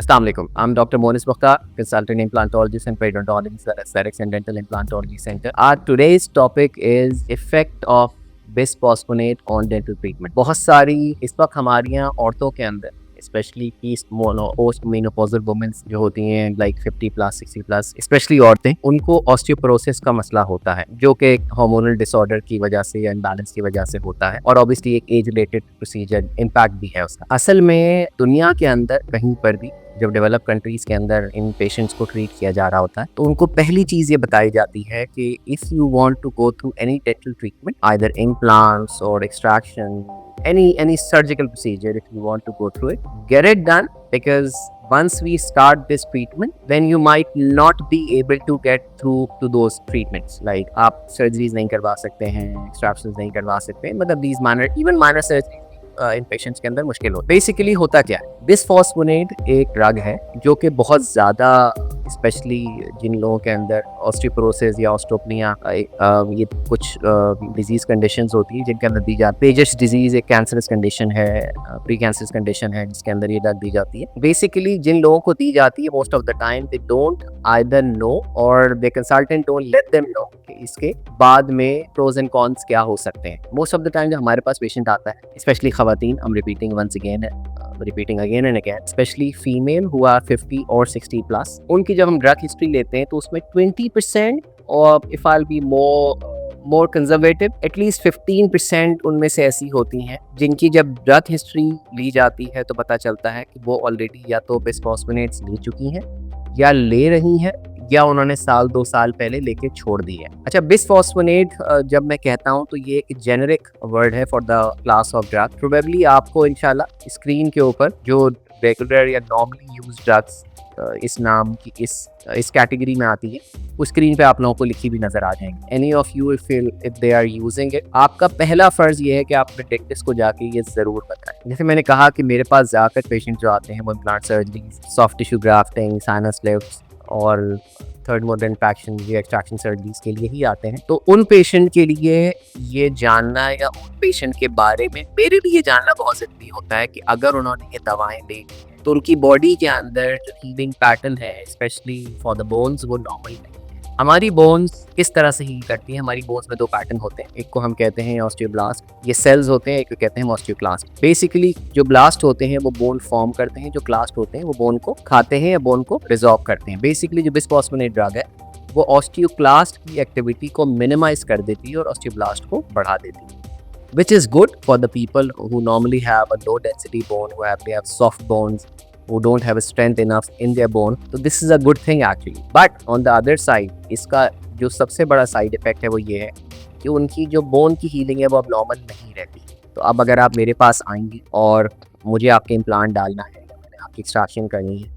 Assalamu alaikum. I'm Dr. Monis Mukhtar, consultant implantologist and periodontologist at Aesthetics and Dental Implantology Center. Our today's topic is effect of bisphosphonate on dental treatment. बहुत सारी इस वक्त हमारी यहाँ औरतों के अंदर स्पेशली पोस्ट मेनोपॉजल वुमेन्स जो होती हैं लाइक 50+ 60+, स्पेशली औरतें, उनको ऑस्टियोपोरोसिस का मसला होता है जो कि हार्मोनल डिसऑर्डर की वजह से या इम्बैलेंस की वजह से होता है और ऑब्वियसली एक एज रिलेटेड प्रोसीजर इम्पैक्ट भी है उसका। असल में दुनिया के अंदर कहीं पर भी जब डेवलप कंट्रीज के अंदर इन पेशेंट्स को ट्रीट किया जा रहा होता है तो उनको पहली चीज़ ये बताई जाती है कि if you want to go through any dental treatment, either implants और extraction, any surgical procedure, if you want to go through it, get it done, because once we start this treatment then you might not be able to get through to those treatments, like आप surgeries नहीं करवा सकते हैं, extractions नहीं करवा सकते हैं, मतलब these minor surgeries in patients के अंदर मुश्किल होता है। बेसिकली होता क्या है, बिसफॉस्फोनेट एक ड्रग है जो कि बहुत ज़्यादा स्पेशली जिन लोगों के अंदर ऑस्टियोपोरोसिस या ऑस्टोपनिया ये कुछ डिजीज़ कंडीशंस होती है जिनके अंदर दी जाती है। पेजस डिजीज़ एक कैंसरस कंडीशन है, प्री कैंसरस कंडीशन है जिसके अंदर ये ड्रग दी जाती है। बेसिकली जिन लोगों को दी जाती है most of the time they don't either know और the consultant don't let them know कि इसके बाद में प्रोज एंड कॉन्स क्या हो सकते हैं। मोस्ट ऑफ द टाइम जो हमारे पास पेशेंट आता है, स्पेशली खवातीन, I'm repeating once again, repeating again and again, especially female who are 50 or 60+, उनकी जब हम ड्रग हिस्ट्री लेते हैं तो उसमें 20% और if I'll be more conservative, at least 15% उनमें से ऐसी होती हैं जिनकी जब ड्रग हिस्ट्री ली जाती है तो पता चलता है कि वो ऑलरेडी या तो बिसफॉस्फोनेट्स ले चुकी हैं या ले रही हैं या उन्होंने 1-2 साल पहले लेके छोड़ दी है। अच्छा, बिसफॉस्फोनेट जब मैं कहता हूँ तो ये एक जेनेरिक वर्ड है for the class of drug. Probably आपको इंशाल्लाह स्क्रीन के ऊपर जो रेगुलर या नॉर्मली यूज ड्रग्स इस नाम की इस कैटेगरी में आती है उस स्क्रीन पे आप लोगों को लिखी भी नजर आ जाएंगी। Any of you if they are using it, आपका पहला फर्ज ये है कि आप अपने डेंटिस्ट को जाके ये जरूर बताएं। जैसे मैंने कहा कि मेरे पास ज़्यादातर पेशेंट जो आते हैं वो implant surgery, soft tissue grafting, sinus lifts और थर्ड मोड इंफेक्शन या एक्सट्रैक्शन सर्जरीज के लिए ही आते हैं। तो उन पेशेंट के लिए ये जानना या उन पेशेंट के बारे में मेरे लिए जानना बहुत ज़रूरी होता है कि अगर उन्होंने ये दवाएं ली तो उनकी बॉडी के अंदर जो हीलिंग पैटर्न है स्पेशली फॉर द बोन्स वो नॉर्मल नहीं है। हमारी बोन्स किस तरह से हील करती हैं? हमारी बोन्स में 2 पैटर्न होते हैं, एक को हम कहते हैं ऑस्टियोब्लास्ट, ये सेल्स होते हैं, एक को कहते हैं ऑस्टियोक्लास्ट। बेसिकली जो ब्लास्ट होते हैं वो बोन फॉर्म करते हैं, जो क्लास्ट होते हैं वो बोन को खाते हैं या बोन को रिजॉल्व करते हैं। बेसिकली जो बिसफॉस्फोनेट ड्रग है वो ऑस्टियोक्लास्ट की एक्टिविटी को मिनिमाइज कर देती है और ऑस्टियोब्लास्ट को बढ़ा देती है, which is good for the people who normally have a low density bone, they have soft bones, who don't have strength enough in their bone. So this is a good thing actually. But on the other side, इसका जो सबसे बड़ा side effect है वो ये है कि उनकी जो बोन की हीलिंग है वो अब नॉर्मल नहीं रहती। तो अब अगर आप मेरे पास आएंगी और मुझे आपके इम्प्लांट डालना है या मैंने आपकी एक्सट्रैक्शन करनी है,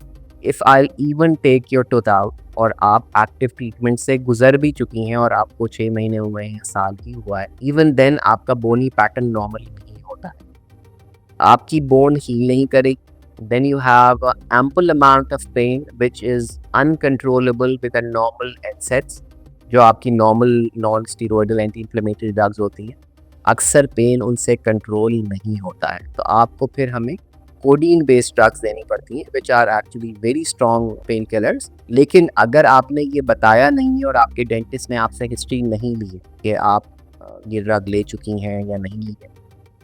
if I even take your tooth out और आप एक्टिव ट्रीटमेंट से गुजर भी चुकी हैं और आपको 6 महीने हुए हैं, साल की हुआ है, इवन देन आपका बोनी पैटर्न नॉर्मल नहीं होता है, आपकी बोन हील नहीं करेगी। Then you have an ample amount of pain which is uncontrollable with a normal NSAIDs, जो आपकी normal non steroidal anti inflammatory drugs होती हैं। अक्सर पेन उनसे कंट्रोल नहीं होता है तो आपको फिर हमें कोडीन बेस्ड ड्रग्स देनी पड़ती हैं which are actually very strong painkillers. लेकिन अगर आपने ये बताया नहीं है और आपके डेंटिस्ट ने आपसे हिस्ट्री नहीं ली कि आप ये ड्रग ले चुकी हैं या नहीं ली है,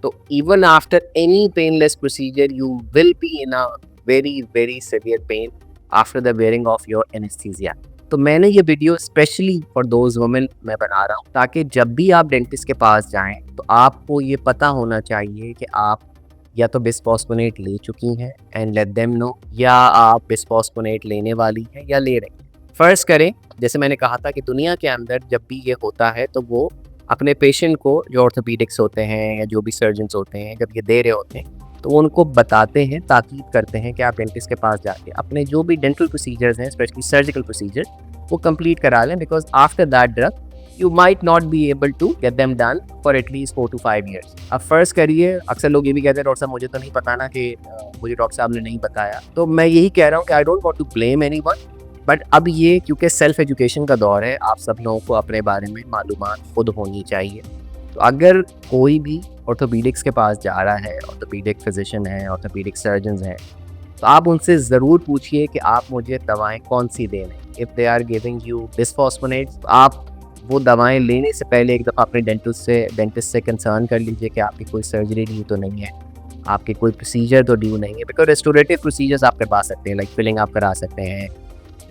तो even after any painless procedure you will be in a very severe pain after the wearing of your anesthesia। तो मैंने ये video specially for those women मैं बना रहा हूँ ताकि जब भी आप डेंटिस्ट के पास जाएं तो आपको ये पता होना चाहिए कि आप या तो बिसफॉस्फोनेट ले चुकी हैं एंड लेट देम नो, या आप बिसफॉस्फोनेट लेने वाली हैं या ले रही हैं। फर्ज करें जैसे मैंने कहा था कि दुनिया के अंदर जब भी ये होता है तो वो अपने पेशेंट को, जो ऑर्थोपीडिक्स होते हैं या जो भी सर्जन्स होते हैं, जब ये दे रहे होते हैं तो उनको बताते हैं, ताकीद करते हैं कि आप डेंटिस्ट के पास जाके अपने जो भी डेंटल प्रोसीजर्स हैं स्पेशली सर्जिकल प्रोसीजर वो कंप्लीट करा लें, because after that drug you might not be able to get them done for at least 4 to 5 years। अब फर्स्ट करिए, अक्सर लोग ये भी कहते हैं डॉक्टर साहब मुझे तो नहीं पता ना कि मुझे डॉक्टर साहब ने नहीं बताया, तो मैं यही कह रहा हूँ कि I don't want to blame anyone, but अब ये क्योंकि सेल्फ एजुकेशन का दौर है, आप सब लोगों को अपने बारे में मालूमात खुद होनी चाहिए। तो अगर कोई भी ऑर्थोपीडिक्स के पास जा रहा है, ऑर्थोपीडिक फिजिशियन है, ऑर्थोपीडिक सर्जन हैं, तो आप उनसे ज़रूर पूछिए कि आप मुझे दवाएँ कौन सी दे रहे हैं। If they are giving you bisphosphonates, तो आप वो दवाएँ लेने से पहले एक दफ़ा अपने डेंटिस्ट से कंसर्न कर लीजिए कि आपकी कोई सर्जरी ड्यू तो नहीं है, आपके कोई प्रोसीजर तो ड्यू नहीं है। बिकॉज़ रेस्टोरेटिव प्रोसीजर्स आप करवा सकते हैं, लाइक फिलिंग आप करा सकते हैं,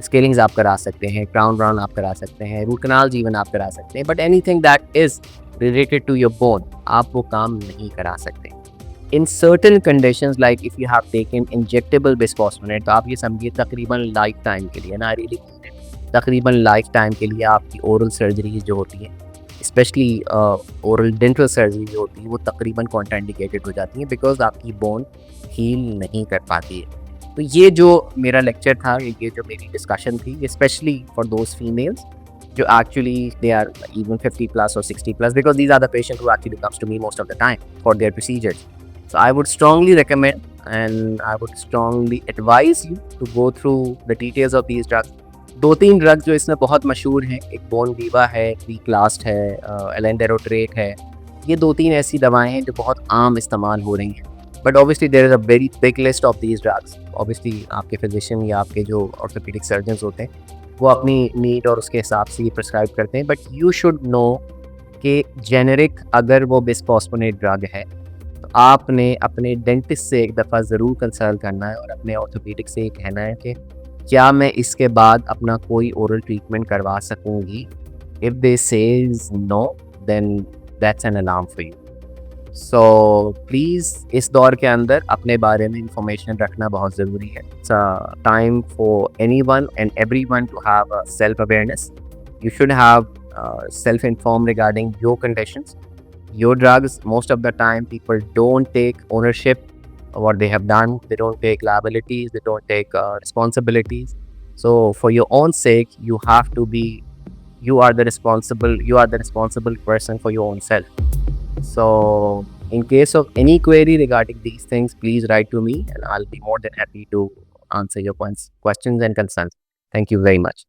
स्केलिंग्स आप करा सकते हैं, क्राउन ब्राउन आप करा सकते हैं, रूट कैनाल्स इवन आप करा सकते हैं, but anything that is related to your bone, आप वो काम नहीं करा सकते। In certain conditions like if you have taken injectable bisphosphonate, तो आप ये समझिए तकरीबन लाइफ टाइम के लिए ना, रियली तकरीबन लाइफ टाइम के लिए आपकी ओरल सर्जरी जो होती है, स्पेशली ओरल डेंटल सर्जरी जो होती है, वो तकरीबन कॉन्ट्राइंडिकेटेड हो जाती है बिकॉज आपकी बोन हील नहीं कर पाती है। तो ये जो मेरा लेक्चर था, ये जो मेरी डिस्कशन थी, स्पेशली फॉर दोज फीमेल्स जो actually they are even 50 plus or 60 plus, because these are the patients who actually comes to me most of the time for their procedures. So I would strongly recommend and I would strongly advise you to go through the details of these drugs. 2-3 drug जो इसमें बहुत मशहूर हैं, एक बोनविवा है, रीक्लास्ट है, एलेंडेरोट्रेट है। ये 2-3 ऐसी दवाएं हैं जो बहुत आम इस्तेमाल हो रही हैं। But obviously there is a very big list of these drugs. Obviously आपके फिजिशियन या आपके जो ऑर्थोपेडिक सर्जन्स होते हैं, वो अपनी नीड और उसके हिसाब से ये प्रिस्क्राइब करते हैं। बट यू शुड नो कि जेनेरिक अगर वो बिस्फोस्फोनेट ड्रग है, तो आपने अपने डेंटिस्ट से एक दफ़ा ज़रूर कंसल्ट करना है और अपने ऑर्थोपेडिक से ये कहना है कि क्या मैं इसके बाद अपना कोई ओरल ट्रीटमेंट करवा सकूँगी? If they says no, then that's an alarm for you. So please इस दौर के अंदर अपने बारे में इंफॉर्मेशन रखना बहुत ज़रूरी है। It's a time for anyone and everyone to have a self awareness. You should have self-informed regarding your conditions, your drugs. Most of the time, people don't take ownership of what they have done. They don't take liabilities. They don't take responsibilities. So, for your own sake, you have to be. You are the responsible. You are the responsible person for your own self. So, in case of any query regarding these things, please write to me, and I'll be more than happy to answer your questions and concerns. Thank you very much.